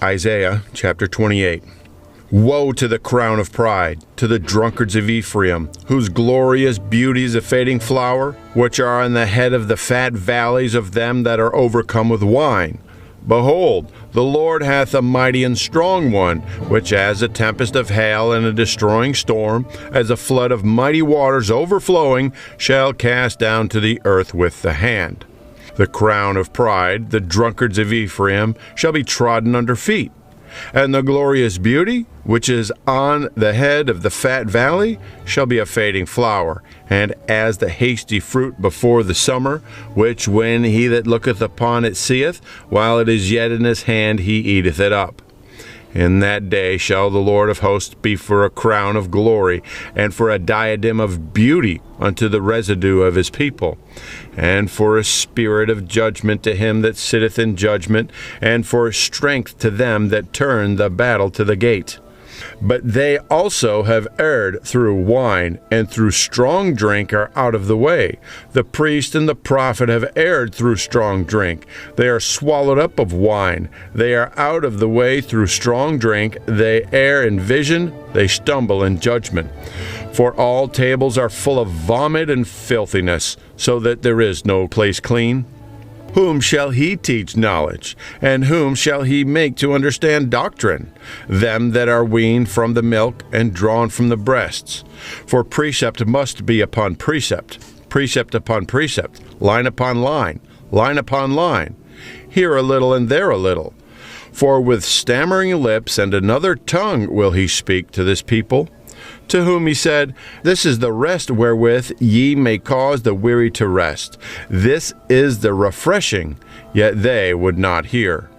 Isaiah chapter 28. Woe to the crown of pride, to the drunkards of Ephraim, whose glorious beauty is a fading flower, which are on the head of the fat valleys of them that are overcome with wine. Behold, the Lord hath a mighty and strong one, which as a tempest of hail and a destroying storm, as a flood of mighty waters overflowing, shall cast down to the earth with the hand. The crown of pride, the drunkards of Ephraim, shall be trodden under feet. And the glorious beauty, which is on the head of the fat valley, shall be a fading flower, and as the hasty fruit before the summer, which when he that looketh upon it seeth, while it is yet in his hand, he eateth it up. In that day shall the Lord of hosts be for a crown of glory, and for a diadem of beauty unto the residue of his people, and for a spirit of judgment to him that sitteth in judgment, and for strength to them that turn the battle to the gate. But they also have erred through wine, and through strong drink are out of the way. The priest and the prophet have erred through strong drink. They are swallowed up of wine. They are out of the way through strong drink. They err in vision. They stumble in judgment. For all tables are full of vomit and filthiness, so that there is no place clean. Whom shall he teach knowledge? And whom shall he make to understand doctrine? Them that are weaned from the milk and drawn from the breasts. For precept must be upon precept, precept upon precept, line upon line, line upon line, here a little and there a little. For with stammering lips and another tongue will he speak to this people, to whom he said, This is the rest wherewith ye may cause the weary to rest. This is the refreshing, yet they would not hear.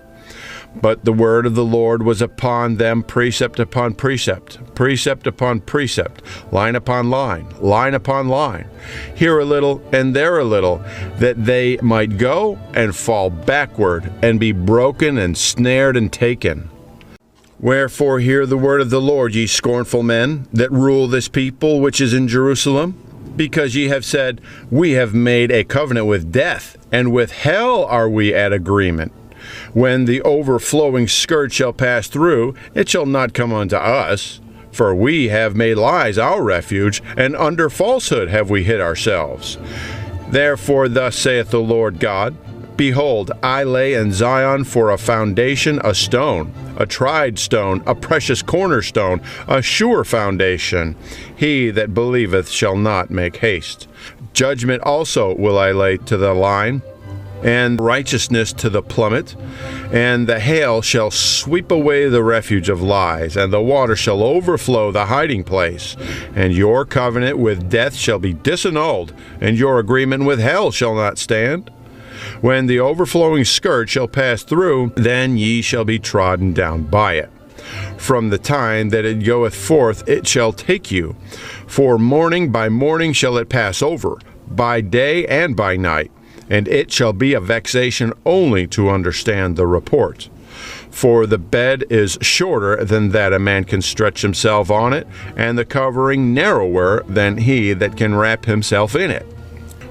But the word of the Lord was upon them precept upon precept, precept upon precept, line upon line, line upon line, here a little and there a little, that they might go and fall backward, and be broken and snared and taken. Wherefore hear the word of the Lord, ye scornful men, that rule this people which is in Jerusalem. Because ye have said, We have made a covenant with death, and with hell are we at agreement. When the overflowing scourge shall pass through, it shall not come unto us. For we have made lies our refuge, and under falsehood have we hid ourselves. Therefore thus saith the Lord God, Behold, I lay in Zion for a foundation a stone, a tried stone, a precious cornerstone, a sure foundation. He that believeth shall not make haste. Judgment also will I lay to the line, and righteousness to the plummet, and the hail shall sweep away the refuge of lies, and the water shall overflow the hiding place. And your covenant with death shall be disannulled, and your agreement with hell shall not stand. When the overflowing scourge shall pass through, then ye shall be trodden down by it. From the time that it goeth forth it shall take you. For morning by morning shall it pass over, by day and by night. And it shall be a vexation only to understand the report. For the bed is shorter than that a man can stretch himself on it, and the covering narrower than he that can wrap himself in it.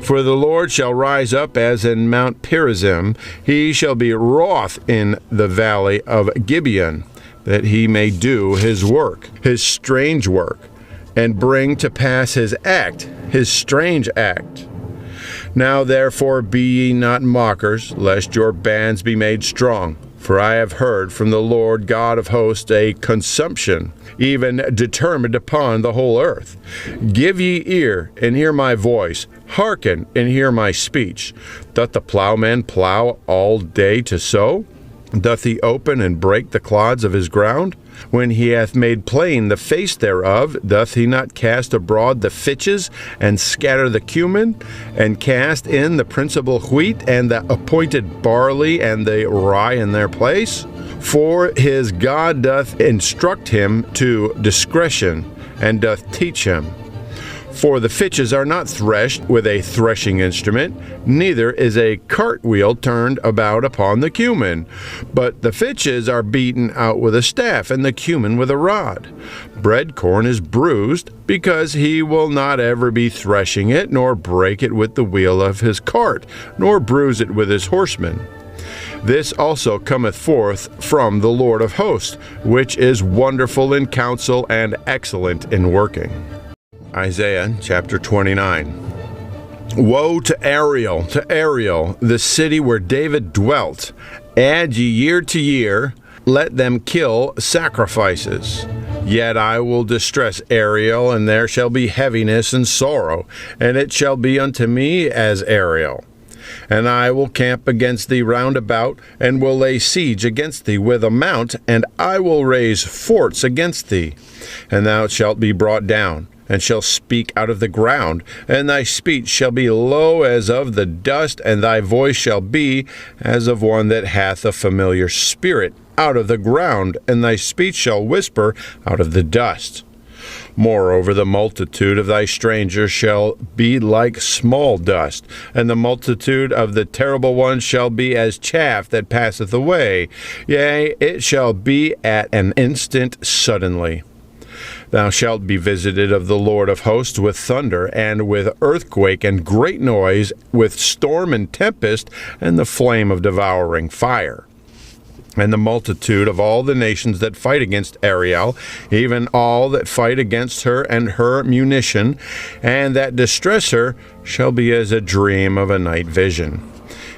For the Lord shall rise up as in Mount Perazim, he shall be wroth in the valley of Gibeon, that he may do his work, his strange work, and bring to pass his act, his strange act. Now therefore be ye not mockers, lest your bands be made strong. For I have heard from the Lord God of hosts a consumption, even determined upon the whole earth. Give ye ear, and hear my voice. Hearken, and hear my speech. Doth the plowman plow all day to sow? Doth he open and break the clods of his ground? When he hath made plain the face thereof, doth he not cast abroad the fitches, and scatter the cumin, and cast in the principal wheat, and the appointed barley, and the rye in their place? For his God doth instruct him to discretion, and doth teach him. For the fitches are not threshed with a threshing instrument, neither is a cartwheel turned about upon the cumin. But the fitches are beaten out with a staff, and the cumin with a rod. Bread corn is bruised, because he will not ever be threshing it, nor break it with the wheel of his cart, nor bruise it with his horsemen. This also cometh forth from the Lord of hosts, which is wonderful in counsel and excellent in working. Isaiah chapter 29. Woe to Ariel, the city where David dwelt. Add ye year to year, let them kill sacrifices. Yet I will distress Ariel, and there shall be heaviness and sorrow, and it shall be unto me as Ariel. And I will camp against thee round about, and will lay siege against thee with a mount, and I will raise forts against thee. And thou shalt be brought down, and shall speak out of the ground, and thy speech shall be low as of the dust, and thy voice shall be as of one that hath a familiar spirit out of the ground, and thy speech shall whisper out of the dust. Moreover, the multitude of thy strangers shall be like small dust, and the multitude of the terrible ones shall be as chaff that passeth away. Yea, it shall be at an instant suddenly. Thou shalt be visited of the Lord of hosts with thunder, and with earthquake and great noise, with storm and tempest, and the flame of devouring fire. And the multitude of all the nations that fight against Ariel, even all that fight against her and her munition, and that distress her, shall be as a dream of a night vision.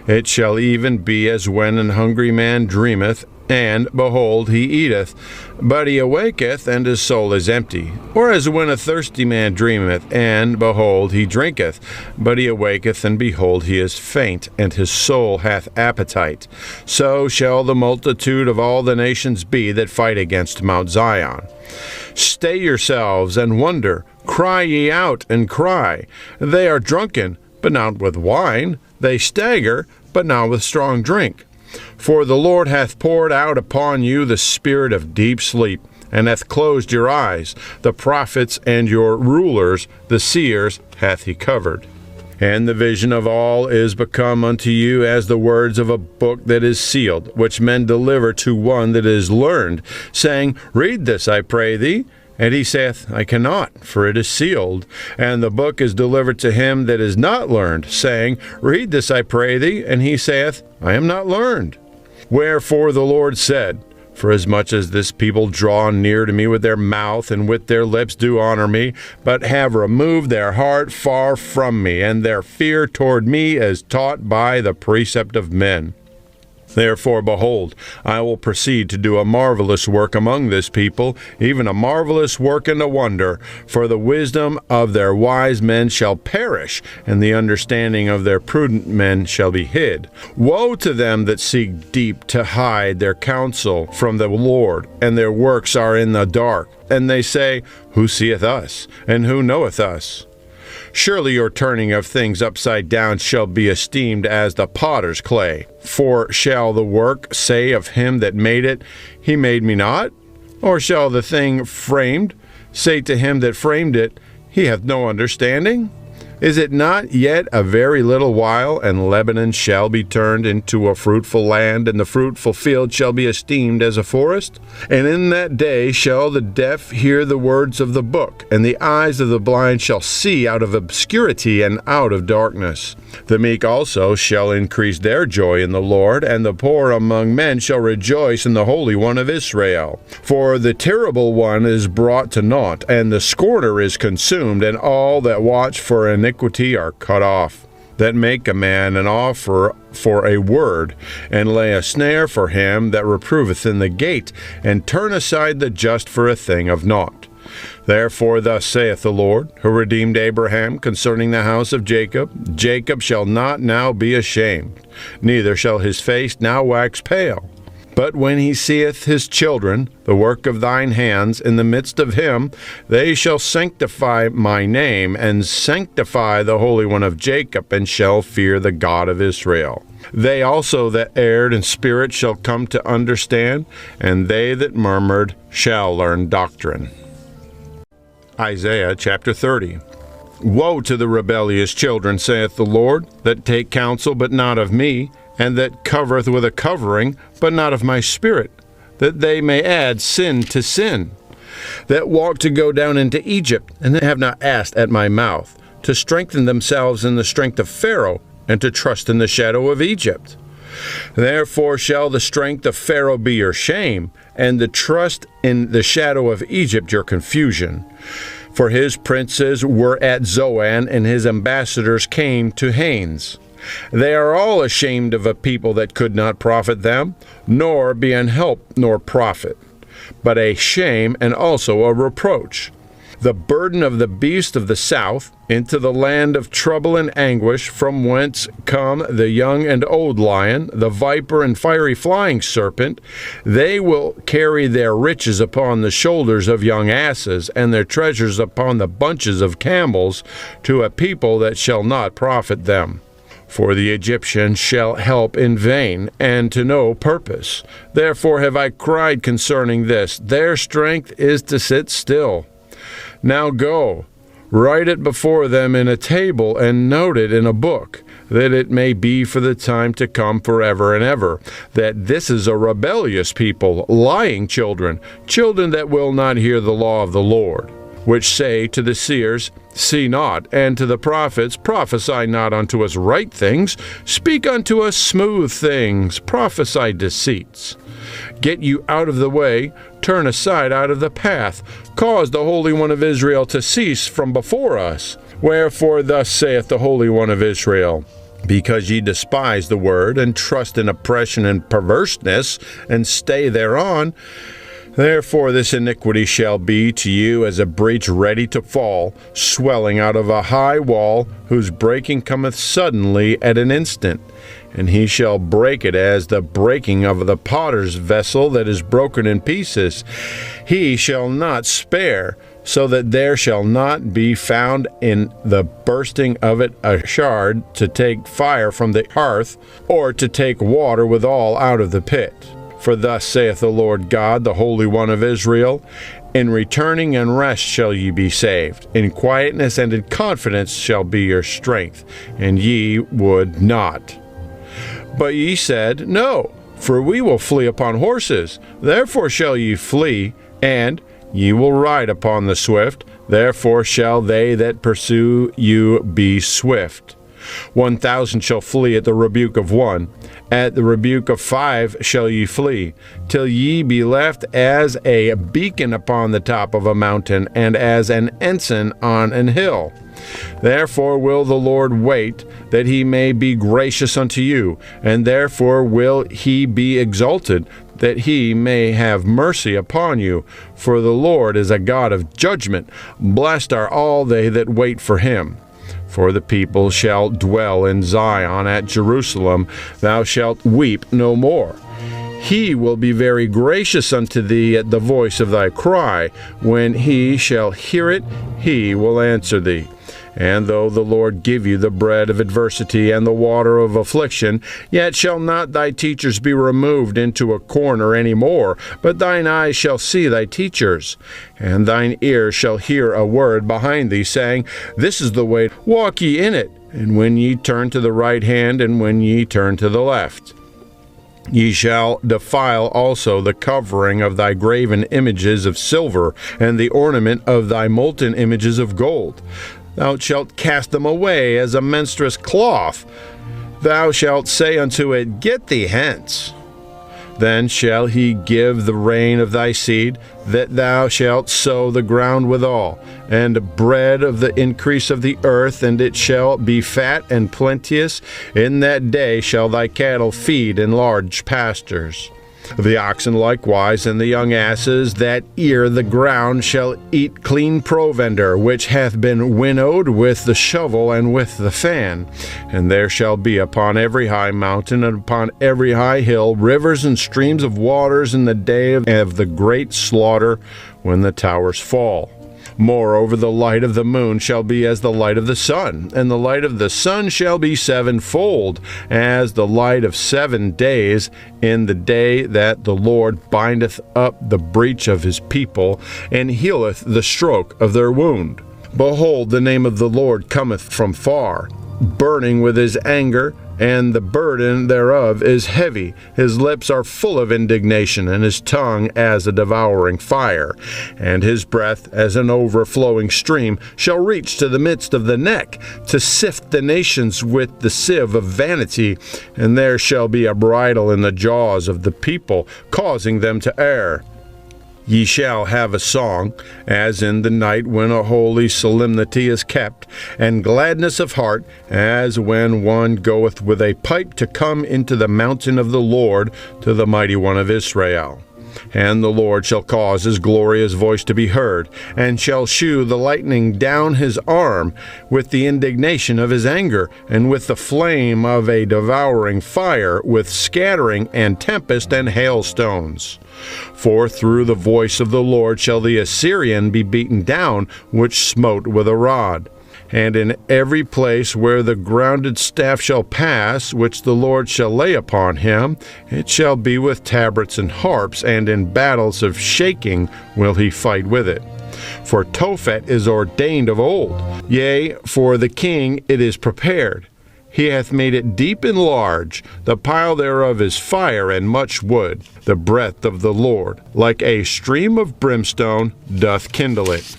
It shall even be as when an hungry man dreameth, and, behold, he eateth, but he awaketh, and his soul is empty. Or as when a thirsty man dreameth, and, behold, he drinketh, but he awaketh, and behold, he is faint, and his soul hath appetite. So shall the multitude of all the nations be that fight against Mount Zion. Stay yourselves, and wonder. Cry ye out, and cry. They are drunken, but not with wine. They stagger, but not with strong drink. For the Lord hath poured out upon you the spirit of deep sleep, and hath closed your eyes. The prophets and your rulers, the seers, hath he covered. And the vision of all is become unto you as the words of a book that is sealed, which men deliver to one that is learned, saying, Read this, I pray thee. And he saith, I cannot, for it is sealed. And the book is delivered to him that is not learned, saying, Read this, I pray thee. And he saith, I am not learned. Wherefore the Lord said, Forasmuch as this people draw near to me with their mouth, and with their lips do honor me, but have removed their heart far from me, and their fear toward me is taught by the precept of men. Therefore, behold, I will proceed to do a marvelous work among this people, even a marvelous work and a wonder. For the wisdom of their wise men shall perish, and the understanding of their prudent men shall be hid. Woe to them that seek deep to hide their counsel from the Lord, and their works are in the dark. And they say, Who seeth us, and who knoweth us? Surely your turning of things upside down shall be esteemed as the potter's clay. For shall the work say of him that made it, He made me not? Or shall the thing framed say to him that framed it, He hath no understanding? Is it not yet a very little while, and Lebanon shall be turned into a fruitful land, and the fruitful field shall be esteemed as a forest? And in that day shall the deaf hear the words of the book, and the eyes of the blind shall see out of obscurity and out of darkness. The meek also shall increase their joy in the Lord, and the poor among men shall rejoice in the Holy One of Israel. For the terrible one is brought to naught, and the scorner is consumed, and all that watch for iniquity are cut off, that make a man an offer for a word, and lay a snare for him that reproveth in the gate, and turn aside the just for a thing of naught. Therefore thus saith the Lord, who redeemed Abraham concerning the house of Jacob, Jacob shall not now be ashamed, neither shall his face now wax pale. But when he seeth his children, the work of thine hands, in the midst of him, they shall sanctify my name, and sanctify the Holy One of Jacob, and shall fear the God of Israel. They also that erred in spirit shall come to understand, and they that murmured shall learn doctrine. Isaiah chapter 30. Woe to the rebellious children, saith the Lord, that take counsel, but not of me, and that covereth with a covering, but not of my spirit, that they may add sin to sin, that walk to go down into Egypt, and they have not asked at my mouth, to strengthen themselves in the strength of Pharaoh, and to trust in the shadow of Egypt. Therefore shall the strength of Pharaoh be your shame, and the trust in the shadow of Egypt your confusion. For his princes were at Zoan, and his ambassadors came to Hanes. They are all ashamed of a people that could not profit them, nor be an help nor profit, but a shame and also a reproach. The burden of the beast of the south, into the land of trouble and anguish, from whence come the young and old lion, the viper and fiery flying serpent. They will carry their riches upon the shoulders of young asses, and their treasures upon the bunches of camels, to a people that shall not profit them. For the Egyptians shall help in vain, and to no purpose. Therefore have I cried concerning this, their strength is to sit still. Now go, write it before them in a table, and note it in a book, that it may be for the time to come forever and ever, that this is a rebellious people, lying children, children that will not hear the law of the Lord, which say to the seers, See not, and to the prophets, Prophesy not unto us right things, speak unto us smooth things, prophesy deceits. Get you out of the way, turn aside out of the path, cause the Holy One of Israel to cease from before us. Wherefore thus saith the Holy One of Israel, Because ye despise the word, and trust in oppression and perverseness, and stay thereon, therefore this iniquity shall be to you as a breach ready to fall, swelling out of a high wall, whose breaking cometh suddenly at an instant. And he shall break it as the breaking of the potter's vessel that is broken in pieces. He shall not spare, so that there shall not be found in the bursting of it a shard to take fire from the hearth, or to take water withal out of the pit. For thus saith the Lord God, the Holy One of Israel, In returning and rest shall ye be saved. In quietness and in confidence shall be your strength, and ye would not. But ye said, No, for we will flee upon horses. Therefore shall ye flee, and ye will ride upon the swift. Therefore shall they that pursue you be swift. 1,000 shall flee at the rebuke of one. At the rebuke of 5 shall ye flee, till ye be left as a beacon upon the top of a mountain, and as an ensign on an hill. Therefore will the Lord wait, that he may be gracious unto you, and therefore will he be exalted, that he may have mercy upon you. For the Lord is a God of judgment. Blessed are all they that wait for him. For the people shall dwell in Zion at Jerusalem. Thou shalt weep no more. He will be very gracious unto thee at the voice of thy cry. When he shall hear it, he will answer thee. And though the Lord give you the bread of adversity and the water of affliction, yet shall not thy teachers be removed into a corner any more, but thine eyes shall see thy teachers, and thine ears shall hear a word behind thee, saying, This is the way, walk ye in it, and when ye turn to the right hand, and when ye turn to the left. Ye shall defile also the covering of thy graven images of silver, and the ornament of thy molten images of gold. Thou shalt cast them away as a menstruous cloth. Thou shalt say unto it, Get thee hence. Then shall he give the rain of thy seed, that thou shalt sow the ground withal, and bread of the increase of the earth, and it shall be fat and plenteous. In that day shall thy cattle feed in large pastures. The oxen likewise and the young asses that ear the ground shall eat clean provender, which hath been winnowed with the shovel and with the fan. And there shall be upon every high mountain and upon every high hill rivers and streams of waters in the day of the great slaughter, when the towers fall. Moreover, the light of the moon shall be as the light of the sun, and the light of the sun shall be sevenfold, as the light of 7 days, in the day that the Lord bindeth up the breach of his people, and healeth the stroke of their wound. Behold, the name of the Lord cometh from far, burning with his anger, and the burden thereof is heavy. His lips are full of indignation, and his tongue as a devouring fire. And his breath as an overflowing stream shall reach to the midst of the neck, to sift the nations with the sieve of vanity. And there shall be a bridle in the jaws of the people, causing them to err. Ye shall have a song, as in the night when a holy solemnity is kept, and gladness of heart, as when one goeth with a pipe to come into the mountain of the Lord, to the mighty one of Israel. And the Lord shall cause his glorious voice to be heard, and shall shew the lightning down his arm, with the indignation of his anger, and with the flame of a devouring fire, with scattering and tempest and hailstones. For through the voice of the Lord shall the Assyrian be beaten down, which smote with a rod. And in every place where the grounded staff shall pass, which the Lord shall lay upon him, it shall be with tabrets and harps, and in battles of shaking will he fight with it. For Tophet is ordained of old, yea, for the king it is prepared. He hath made it deep and large, the pile thereof is fire and much wood. The breath of the Lord, like a stream of brimstone, doth kindle it.